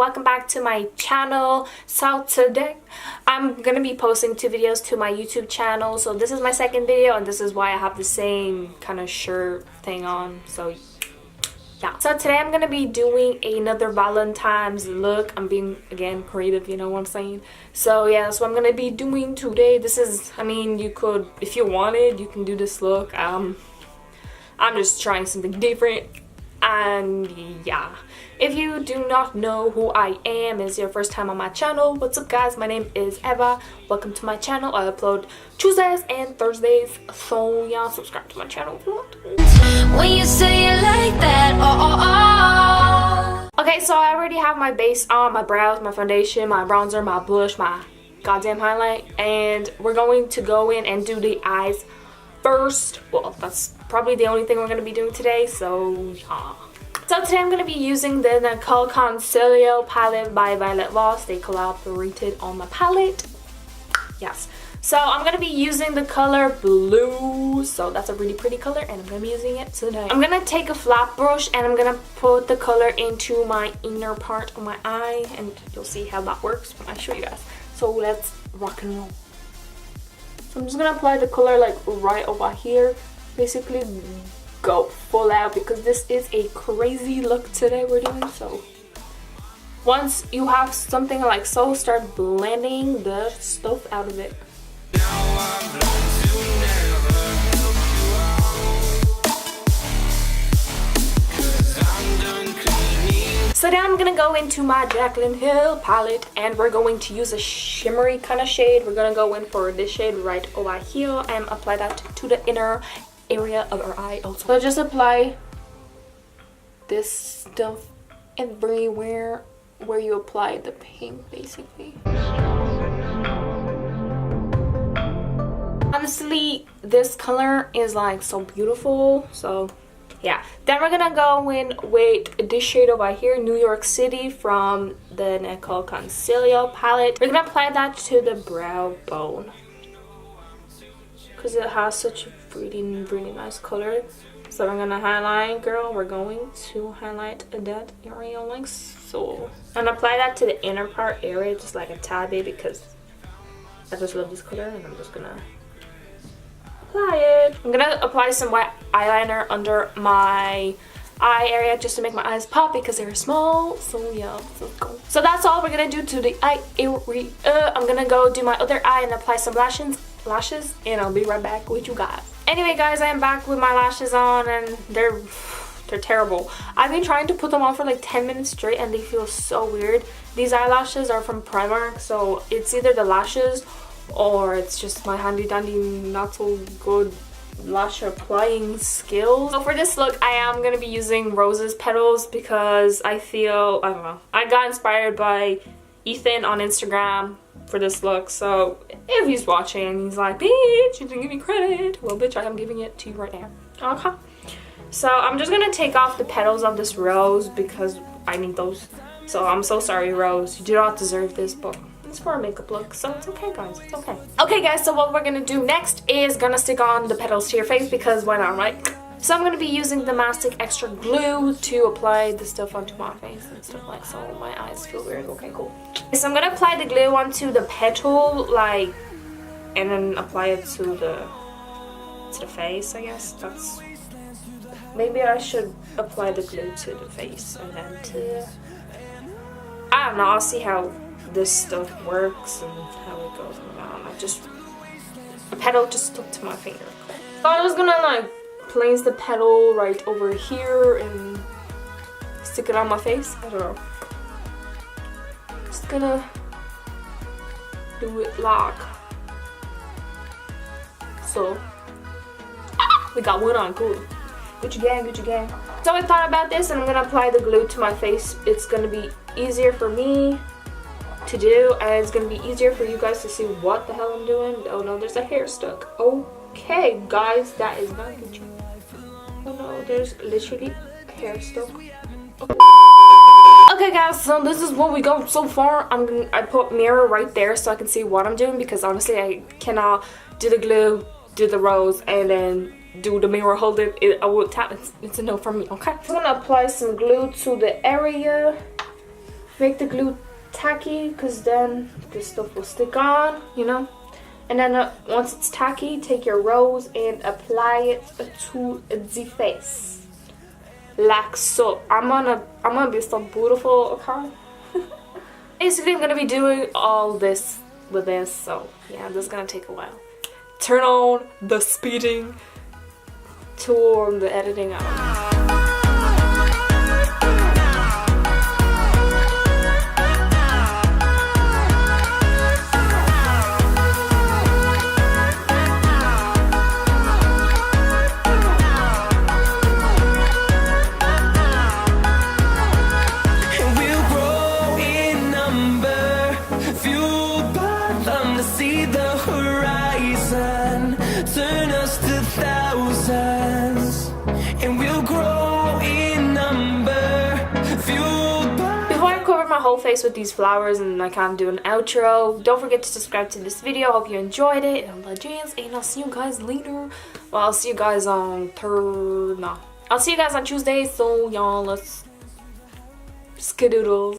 welcome back to my channel. So today I'm gonna be posting 2 videos to my YouTube channel. So this is my second video and this is why I have the same kind of shirt thing on. So yeah, so today I'm gonna be doing another Valentine's look. I'm being, again, creative, you know what I'm saying? So yeah, that's what I'm gonna be doing today. This is, I mean, you could, if you wanted, you can do this look. I'm just trying something different. And yeah, if you do not know who I am, it's your first time on my channel, what's up guys, my name is Eva. Welcome to my channel. I upload Tuesdays and Thursdays, so yeah, subscribe to my channel if you want. When you say it like that, Okay, so I already have my base on, my brows, my foundation, my bronzer, my blush, my goddamn highlight, and we're going to go in and do the eyes first. Well, that's probably the only thing we're going to be doing today, so yeah. So today I'm going to be using the Nicole Concealio palette by Violet Voss. They collaborated on the palette. Yes. So I'm going to be using the color blue. So that's a really pretty color and I'm going to be using it today. I'm going to take a flat brush and I'm going to put the color into my inner part of my eye. And you'll see how that works when I show you guys. So let's rock and roll. So I'm just going to apply the color like right over here. Basically go full out because this is a crazy look today we're doing. So once you have something like so, start blending the stuff out of it. So now I'm gonna go into my Jaclyn Hill palette and we're going to use a shimmery kind of shade. We're gonna go in for this shade right over here and apply that to the inner area of our eye also. So just apply this stuff everywhere where you apply the pink basically. Honestly, this color is like so beautiful, so yeah. Then we're gonna go in with this shade over here, New York City, from the Nicole Concealio palette. We're gonna apply that to the brow bone because it has such a really nice color. So we're gonna highlight, girl. We're going to highlight that area like so, and apply that to the inner part area, just like a tad bit, because I just love this color. And I'm just gonna apply it. I'm gonna apply some white eyeliner under my eye area just to make my eyes pop because they're small. So yeah, let's go. So that's all we're gonna do to the eye area. I'm gonna go do my other eye and apply some lashes, and I'll be right back with you guys. Anyway guys, I am back with my lashes on and they're terrible. I've been trying to put them on for like 10 minutes straight and they feel so weird. These eyelashes are from Primark, so it's either the lashes or it's just my handy dandy not so good lash applying skills. So for this look I am going to be using Rose's Petals because I feel, I don't know, I got inspired by Ethan on Instagram for this look. So if he's watching, he's like, bitch, you didn't give me credit. Well, bitch, I am giving it to you right now. Okay. So I'm just gonna take off the petals of this rose because I need those. So I'm so sorry, Rose. You do not deserve this, but it's for a makeup look, so it's okay, guys. It's okay. Okay, guys, so what we're gonna do next is gonna stick on the petals to your face because why not, right? So I'm going to be using the Mastic Extra Glue to apply the stuff onto my face and stuff like so. My eyes feel weird. Okay, cool. So I'm going to apply the glue onto the petal, like, and then apply it to the face, I guess. That's, maybe I should apply the glue to the face and then to, I don't know, I'll see how this stuff works and how it goes around. A petal just stuck to my finger. So I was gonna like place the petal right over here and stick it on my face. I don't know. Just gonna do it like so. We got one on. Cool. Gucci gang, Gucci gang. So I thought about this and I'm gonna apply the glue to my face. It's gonna be easier for me to do and it's gonna be easier for you guys to see what the hell I'm doing. Oh no, there's a hair stuck. Okay guys, that is not Gucci. Oh no, there's literally hair stuck. Okay guys, so this is what we got so far. I put mirror right there so I can see what I'm doing because honestly I cannot do the glue, do the rose, and then do the mirror holding. I would tap. It's a no from me. Okay, I'm gonna apply some glue to the area make the glue tacky, because then this stuff will stick on, you know. And then once it's tacky, take your rose and apply it to the face, like so. I'm gonna be so beautiful, okay? Basically, I'm gonna be doing all this with this, so yeah, this is gonna take a while. Turn on the speeding, turn the editing on. My whole face with these flowers and I can't do an outro. Don't forget to subscribe to this video. Hope you enjoyed it. And I'll see you guys later. Well, I'll see you guys on I'll see you guys on Tuesday. So y'all, let's skedoodles.